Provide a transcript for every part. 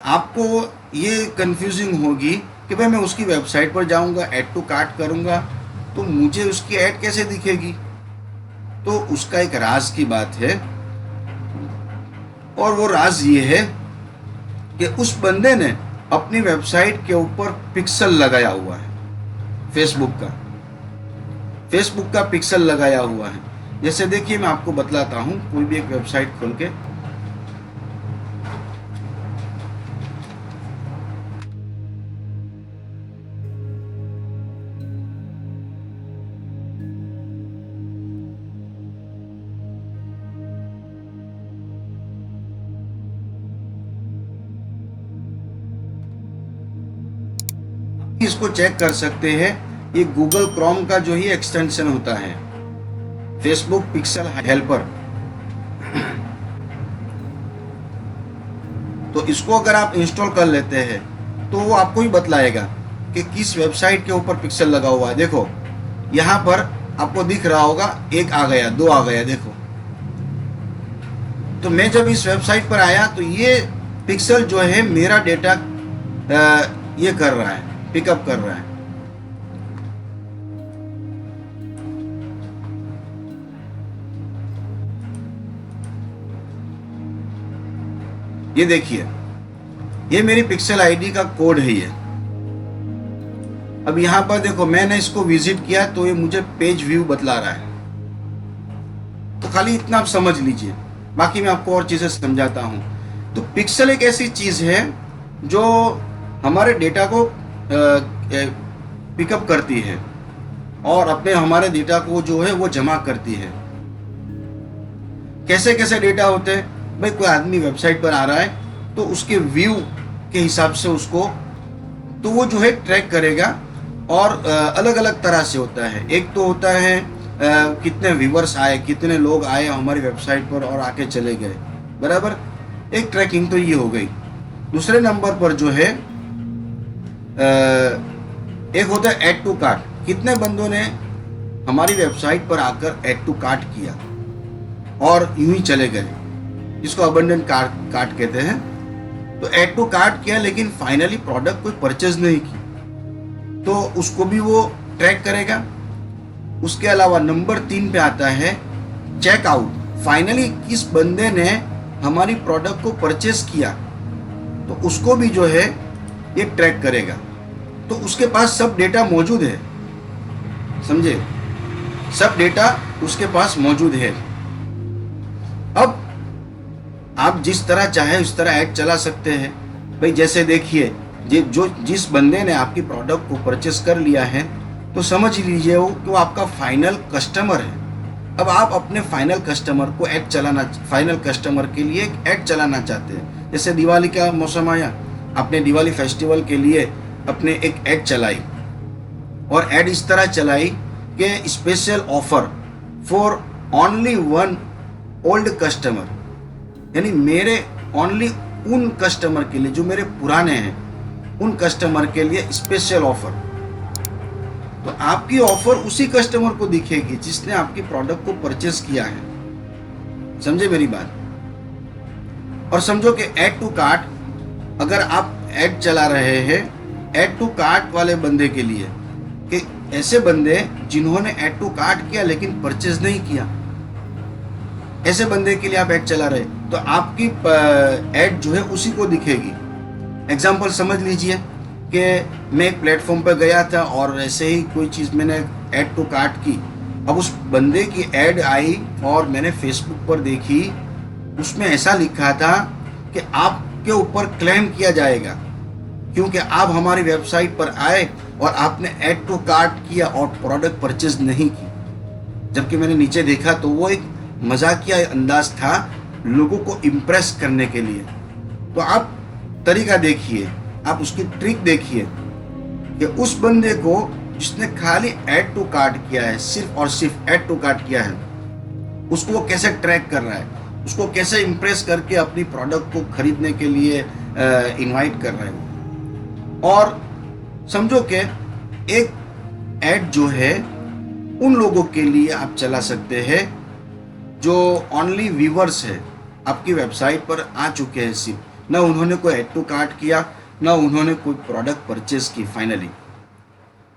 आपको ये कंफ्यूजिंग होगी कि भाई मैं उसकी वेबसाइट पर जाऊंगा, ऐड टू कार्ट करूंगा तो मुझे उसकी ऐड कैसे दिखेगी। तो उसका एक राज की बात है, और वो राज ये है कि उस बंदे ने अपनी वेबसाइट के ऊपर पिक्सल लगाया हुआ है, फेसबुक का पिक्सल लगाया हुआ है। जैसे देखिए, मैं आपको बतलाता हूँ, कोई भी एक वेबसाइट खोल के इसको चेक कर सकते हैं। ये गूगल क्रोम का जो ही एक्सटेंशन होता है, फेसबुक पिक्सल हेल्पर। तो इसको अगर आप इंस्टॉल कर लेते हैं तो वो आपको ही बतलाएगा कि किस वेबसाइट के ऊपर पिक्सल लगा हुआ है। देखो यहाँ पर आपको दिख रहा होगा, 1 आ गया, 2 आ गया। देखो, तो मैं जब इस वेबसाइट पर आया तो ये पिक्सल जो है मेरा डेटा ये कर रहा है, पिकअप कर रहा है। ये देखिए, ये मेरी पिक्सल आईडी का कोड है। ये अब यहां पर देखो, मैंने इसको विजिट किया तो ये मुझे पेज व्यू बतला रहा है। तो खाली इतना आप समझ लीजिए, बाकी मैं आपको और चीजें समझाता हूं। तो पिक्सल एक ऐसी चीज है जो हमारे डेटा को पिकअप करती है और अपने हमारे डेटा को जो है वो जमा करती है। कैसे कैसे डेटा होते हैं भाई, कोई आदमी वेबसाइट पर आ रहा है तो उसके व्यू के हिसाब से उसको तो वो जो है ट्रैक करेगा, और अलग अलग तरह से होता है। एक तो होता है कितने व्यूवर्स आए, कितने लोग आए हमारी वेबसाइट पर और आके चले गए, बराबर। एक ट्रैकिंग तो ये हो गई। दूसरे नंबर पर जो है एक होता है ऐड टू कार्ट। कितने बंदों ने हमारी वेबसाइट पर आकर ऐड टू कार्ट किया और यूं ही चले गए, जिसको अबंडन कार्ट कहते हैं। तो ऐड टू कार्ट किया लेकिन फाइनली प्रोडक्ट कोई परचेज नहीं की, तो उसको भी वो ट्रैक करेगा। उसके अलावा नंबर 3 पे आता है चेकआउट। फाइनली किस बंदे ने हमारी प्रोडक्ट को परचेज किया, तो उसको भी जो है ये ट्रैक करेगा। तो उसके पास सब डेटा मौजूद है, समझे, सब डेटा उसके पास मौजूद है। अब आप जिस तरह चाहे उस तरह ऐड चला सकते हैं भाई। जैसे देखिए, जिस बंदे ने आपकी प्रोडक्ट को परचेस कर लिया है तो समझ लीजिए वो आपका फाइनल कस्टमर है। अब आप अपने फाइनल कस्टमर को फाइनल कस्टमर के लिए एक ऐड चलाना चाहते हैं। जैसे दिवाली का मौसम आया, आपने दिवाली फेस्टिवल के लिए अपने एक ऐड चलाई, और ऐड इस तरह चलाई कि special offer for only 1 old customer, यानी मेरे ओनली उन कस्टमर के लिए जो मेरे पुराने हैं, उन कस्टमर के लिए स्पेशल ऑफर। तो आपकी ऑफर उसी कस्टमर को दिखेगी जिसने आपकी प्रोडक्ट को परचेस किया है, समझे मेरी बात। और समझो कि ऐड टू कार्ट, अगर आप ऐड चला रहे हैं ऐड टू कार्ट वाले बंदे के लिए, कि ऐसे बंदे जिन्होंने ऐड टू कार्ट किया लेकिन परचेज नहीं किया, ऐसे बंदे के लिए आप ऐड चला रहे, तो आपकी ऐड जो है उसी को दिखेगी। एग्जाम्पल समझ लीजिए कि मैं एक प्लेटफॉर्म पर गया था और ऐसे ही कोई चीज़ मैंने ऐड टू कार्ट की। अब उस बंदे की ऐड आई और मैंने फेसबुक पर देखी, उसमें ऐसा लिखा था कि आपके ऊपर क्लेम किया जाएगा क्योंकि आप हमारी वेबसाइट पर आए और आपने ऐड टू कार्ट किया और प्रोडक्ट परचेज नहीं की। जबकि मैंने नीचे देखा तो वो एक मजाकिया अंदाज था, लोगों को इम्प्रेस करने के लिए। तो आप तरीका देखिए, आप उसकी ट्रिक देखिए कि उस बंदे को जिसने खाली ऐड टू कार्ट किया है, सिर्फ और सिर्फ ऐड टू कार्ट किया है, उसको वो कैसे ट्रैक कर रहा है, उसको कैसे इम्प्रेस करके अपनी प्रोडक्ट को खरीदने के लिए इनवाइट कर रहा है। और समझो कि एक ऐड जो है उन लोगों के लिए आप चला सकते हैं जो ओनली व्यूवर्स है, आपकी वेबसाइट पर आ चुके हैं सिर्फ, ना उन्होंने कोई ऐड टू कार्ट किया, ना उन्होंने कोई प्रोडक्ट परचेज की फाइनली।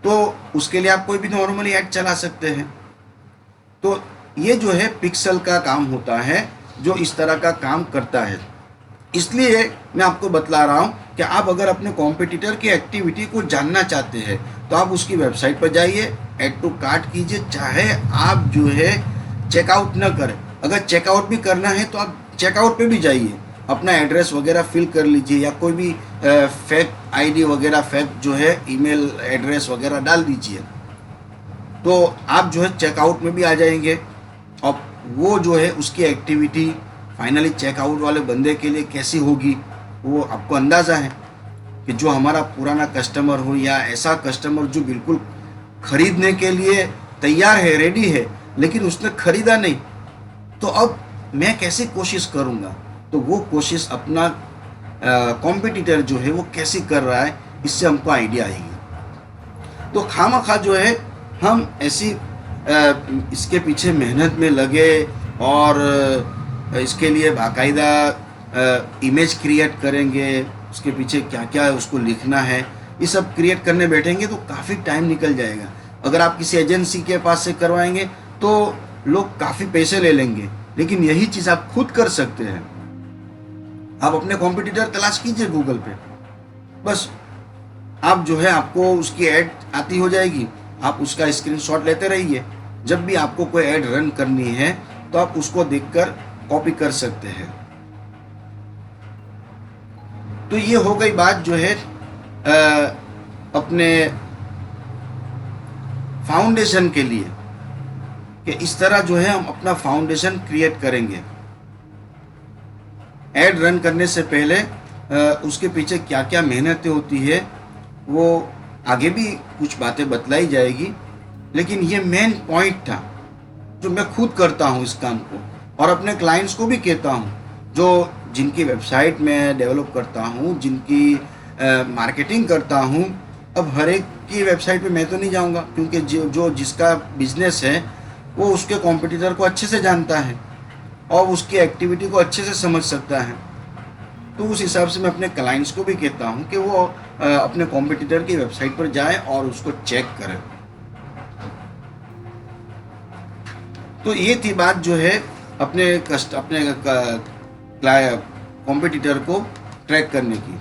तो उसके लिए आप कोई भी नॉर्मली ऐड चला सकते हैं। तो ये जो है पिक्सल का काम होता है, जो इस तरह का काम करता है। इसलिए मैं आपको बतला रहा हूँ कि आप अगर अपने कॉम्पिटिटर की एक्टिविटी को जानना चाहते हैं तो आप उसकी वेबसाइट पर जाइए, ऐड टू कार्ट कीजिए, चाहे आप जो है चेकआउट न करें। अगर चेकआउट भी करना है तो आप चेकआउट पे भी जाइए, अपना एड्रेस वगैरह फिल कर लीजिए, या कोई भी फेक आईडी वगैरह, फेक जो है ईमेल एड्रेस वगैरह डाल दीजिए, तो आप जो है चेकआउट में भी आ जाएंगे। और वो जो है उसकी एक्टिविटी फाइनली चेकआउट वाले बंदे के लिए कैसी होगी वो आपको अंदाज़ा है कि जो हमारा पुराना कस्टमर हो या ऐसा कस्टमर जो बिल्कुल खरीदने के लिए तैयार है, रेडी है, लेकिन उसने खरीदा नहीं, तो अब मैं कैसे कोशिश करूँगा। तो वो कोशिश अपना कॉम्पिटिटर जो है वो कैसे कर रहा है, इससे हमको आइडिया आएगी। तो खामखा जो है हम ऐसी इसके पीछे मेहनत में लगे और इसके लिए बाकायदा इमेज क्रिएट करेंगे, उसके पीछे क्या क्या है उसको लिखना है, ये सब क्रिएट करने बैठेंगे तो काफ़ी टाइम निकल जाएगा। अगर आप किसी एजेंसी के पास से करवाएंगे तो लोग काफ़ी पैसे ले लेंगे, लेकिन यही चीज़ आप खुद कर सकते हैं। आप अपने कॉम्पिटिटर तलाश कीजिए गूगल पे, बस आप जो है आपको उसकी ऐड आती हो जाएगी, आप उसका स्क्रीनशॉट लेते रहिए। जब भी आपको कोई ऐड रन करनी है तो आप उसको देखकर कॉपी कर सकते हैं। तो ये हो गई बात जो है अपने फाउंडेशन के लिए, कि इस तरह जो है हम अपना फाउंडेशन क्रिएट करेंगे। ऐड रन करने से पहले उसके पीछे क्या क्या मेहनतें होती है वो आगे भी कुछ बातें बतलाई जाएगी, लेकिन ये मेन पॉइंट था जो मैं खुद करता हूँ इस काम को, और अपने क्लाइंट्स को भी कहता हूँ, जो जिनकी वेबसाइट में डेवलप करता हूँ, जिनकी मार्केटिंग करता हूँ। अब हर एक की वेबसाइट पे मैं तो नहीं जाऊँगा, क्योंकि जो जिसका बिजनेस है वो उसके कॉम्पिटिटर को अच्छे से जानता है और उसकी एक्टिविटी को अच्छे से समझ सकता है। तो उस हिसाब से मैं अपने क्लाइंट्स को भी कहता हूँ कि वो अपने कॉम्पिटिटर की वेबसाइट पर जाएं और उसको चेक करें। तो ये थी बात जो है अपने कॉम्पिटिटर को ट्रैक करने की।